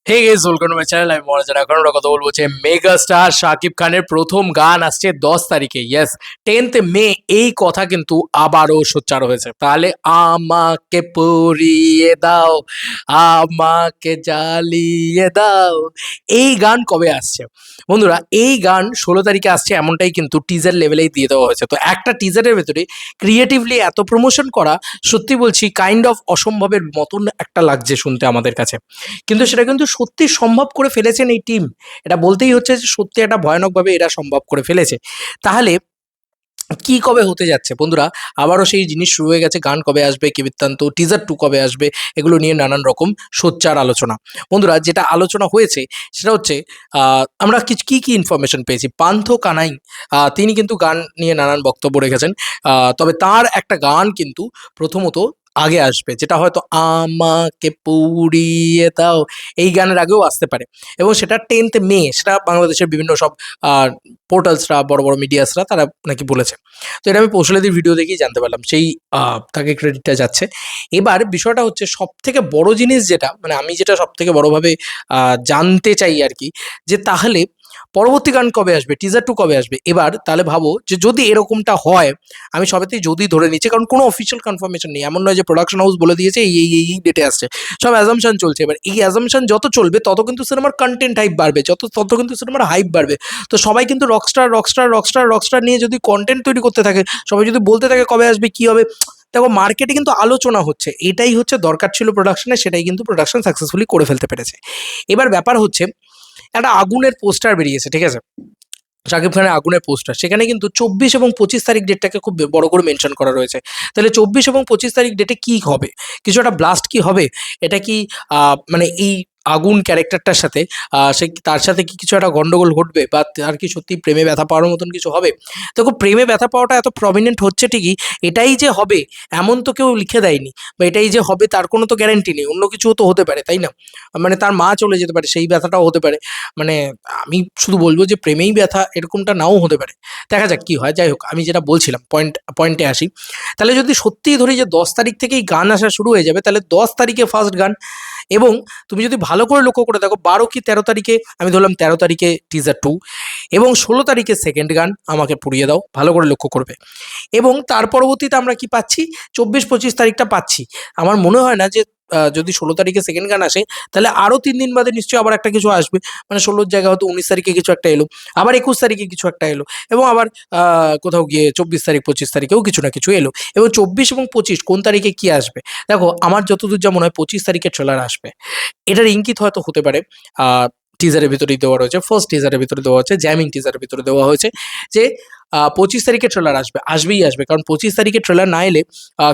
Hey guys welcome to my channel. আমি মহারাজার। এখন আমরা কথা বলবো যে মেগা স্টার শাকিব খানের প্রথম গান আসছে 10 তারিখে। ইয়েস, 10th মে। এই কথা কিন্তু আবারও সোচ্চার হয়েছে। তাহলে আমাকে পরিয়ে দাও, আমাকে জ্বালিয়ে দাও, এই গান কবে আসছে বন্ধুরা? এই গান 16 তারিখে আসছে, এমনটাই কিন্তু টিজার লেভেলেই দিয়ে দেওয়া হয়েছে। তো একটা টিজারের ভেতরে ক্রিয়েটিভলি এত প্রমোশন করা, সত্যি বলছি কাইন্ড অফ অসম্ভবের মতন একটা লাগছে শুনতে আমাদের কাছে। কিন্তু সেটা কিন্তু সত্যি সম্ভব করে ফেলেছেন এই টিম। এটা বলতেই হচ্ছে যে সত্যি একটা ভয়ানকভাবে এরা সম্ভব করে ফেলেছে। তাহলে কি কবে হতে যাচ্ছে বন্ধুরা? আবারও সেই জিনিস শুরু হয়ে গেছে। গান কবে আসবে, কি বৃত্তান্ত, টিজার 2 কবে আসবে, এগুলো নিয়ে নানান রকম সোচ্চার আলোচনা। বন্ধুরা, যেটা আলোচনা হয়েছে সেটা হচ্ছে আমরা কি ইনফরমেশন পেয়েছি। পান্থ কানাই তিনি কিন্তু গান নিয়ে নানান বক্তব্য রেখেছেন। তবে তার একটা গান কিন্তু প্রথমত আগে আসবে, যেটা হয়তো আমাকে পুড়িয়ে দাও, এই গানের আগেও আসতে পারে। এবং সেটা 10th মে, সেটা বাংলাদেশের বিভিন্ন সব পোর্টালসরা, বড় বড় মিডিয়াসরা তারা নাকি বলেছে। তো এটা আমি কৌশলাদির ভিডিও দেখেই জানতে পারলাম, সেই তাকে ক্রেডিটটা যাচ্ছে। এবার বিষয়টা হচ্ছে সব থেকে বড় জিনিস, যেটা মানে আমি যেটা সব থেকে বড়ভাবে জানতে চাই আর কি, যে তাহলে পরবর্তী গান কবে আসবে, টিজার 2 কবে আসবে। এবার তাহলে ভাবো যে যদি এরকমটা হয়, আমি সবেতেই যদি ধরে নিচ্ছি, কারণ কোনো অফিসিয়াল কনফার্মেশন নেই। এমন নয় যে প্রোডাকশন হাউস বলে দিয়েছে এই ডেটে আসছে। সব অ্যাজাম্পশন চলছে। এবার এই অ্যাজাম্পশন যত চলবে তত কিন্তু সিনেমার কন্টেন্ট হাইপ বাড়বে, তত কিন্তু সিনেমার হাইপ বাড়বে। তো সবাই কিন্তু রকস্টার রকস্টার রকস্টার রকস্টার নিয়ে যদি কন্টেন্ট তৈরি করতে থাকে, সবাই যদি বলতে থাকে কবে আসবে, কি হবে, দেখো মার্কেটে কিন্তু আলোচনা হচ্ছে। এটাই হচ্ছে দরকার ছিল প্রোডাকশনে, সেটাই কিন্তু প্রোডাকশন সাকসেসফুলি করে ফেলতে পেরেছে। এবার ব্যাপার হচ্ছে একটা আগুনের পোস্টার বেরিয়েছে, ঠিক আছে, শাকিব খানের আগুনের পোস্টার। সেখানে কিন্তু 24 এবং 25 তারিখ ডেটটাকে খুব বড় করে মেনশন করা রয়েছে। তাহলে 24 এবং 25 তারিখ ডেটে কি হবে? কিছু একটা ব্লাস্ট কি হবে? এটা কি মানে এই আগুন ক্যারেক্টারটার সাথে সে তার সাথে কি কিছু একটা গন্ডগোল ঘটবে, বা তার কি সত্যি প্রেমে ব্যথা পাওয়ার মতন কিছু হবে? দেখো, প্রেমে ব্যথা পাওয়াটা এত প্রমিনেন্ট হচ্ছে ঠিকই, এটাই যে হবে এমন তো কেউ লিখে দেয়নি, বা এটাই যে হবে তার কোনো তো গ্যারান্টি নেই। অন্য কিছুও তো হতে পারে, তাই না? মানে তার মা চলে যেতে পারে, সেই ব্যথাটাও হতে পারে। মানে আমি শুধু বলব যে প্রেমেই ব্যথা এরকমটা নাও হতে পারে। দেখা যাক কি হয়। যাই হোক, আমি যেটা বলছিলাম, পয়েন্টে আসি। তাহলে যদি সত্যিই ধরি যে 10 তারিখ থেকেই গান আসা শুরু হয়ে যাবে, তাহলে 10 তারিখে ফার্স্ট গান। এবং তুমি যদি ভালো করে লক্ষ্য করে দেখো, 12 কি 13 তারিখে, আমি ধরলাম 13 তারিখে টিজার 2, এবং 16 তারিখে সেকেন্ড গান আমাকে পুড়িয়ে দাও, ভালো করে লক্ষ্য করবে। এবং তার পরবর্তীতে আমরা কি পাচ্ছি, 24-25 তারিখটা পাচ্ছি। আমার মনে হয় না যে যদি 16 তারিখে সেকেন্ড গান আসে, তাহলে আরও 3 দিন বাদে নিশ্চয়ই আবার একটা কিছু আসবে। মানে 16-র জায়গায় হয়তো 19 তারিখে কিছু একটা এলো, আবার 21 তারিখে কিছু একটা এলো, এবং আবার কোথাও গিয়ে 24 তারিখ 25 তারিখেও কিছু না কিছু এলো। এবং 24 এবং 25 কোন তারিখে কি আসবে? দেখো, আমার যতদূর যা মনে হয় 25 তারিখে ট্রেলার আসবে। এটার ইঙ্গিত হয়তো হতে পারে টিজারের ভিতরেই দেওয়া রয়েছে, ফার্স্ট টিজারের ভিতরে দেওয়া হচ্ছে, জ্যামিং টিজারের ভিতরে দেওয়া হয়েছে যে 25 তারিখে ট্রেলার আসবে, আসবেই আসবে। কারণ 25 তারিখে ট্রেলার না এলে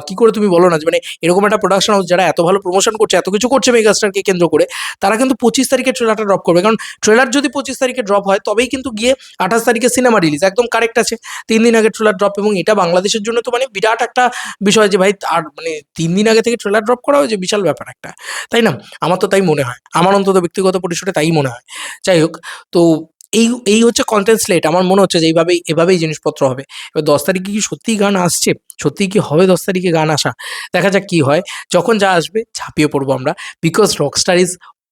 কি করে তুমি বলো না যে মানে এরকম একটা প্রোডাকশন হাউস যারা এত ভালো প্রমোশন করছে, এত কিছু করছে মেগাস্টারকে কেন্দ্র করে, তারা কিন্তু 25 তারিখে ট্রেলারটা ড্রপ করবে। কারণ ট্রেলার যদি 25 তারিখে ড্রপ হয়, তবেই কিন্তু গিয়ে 28 তারিখে সিনেমা রিলিজ। একদম কারেক্ট আছে। 3 দিন আগে ট্রেলার ড্রপ, এবং এটা বাংলাদেশের জন্য তো মানে বিরাট একটা বিষয় যে ভাই, আর মানে 3 দিন আগে থেকে ট্রেলার ড্রপ করা হয়েছে, বিশাল ব্যাপার একটা, তাই না? আমার তো তাই মনে হয়, আমার অন্তত ব্যক্তিগত পরিসরে তাই মনে হয়। যাই হোক, তো এই হচ্ছে কন্টেন্ট স্লেট। আমার মনে হচ্ছে যে এভাবেই জিনিসপত্র হবে। এবার 10 তারিখে কি সত্যিই গান আসছে? সত্যিই কি হবে 10 তারিখে গান আসা? দেখা যাক কি হয়। যখন যা আসবে ঝাঁপিয়ে পড়বো আমরা। Because rockstar is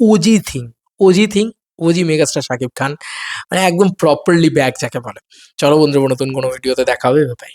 OG thing, OG thing, OG megastar Shakib Khan. মানে একদম প্রপারলি ব্যাক যাকে বলে। চলো বন্ধুরা, নতুন কোনো ভিডিওতে দেখা হবে। বাই।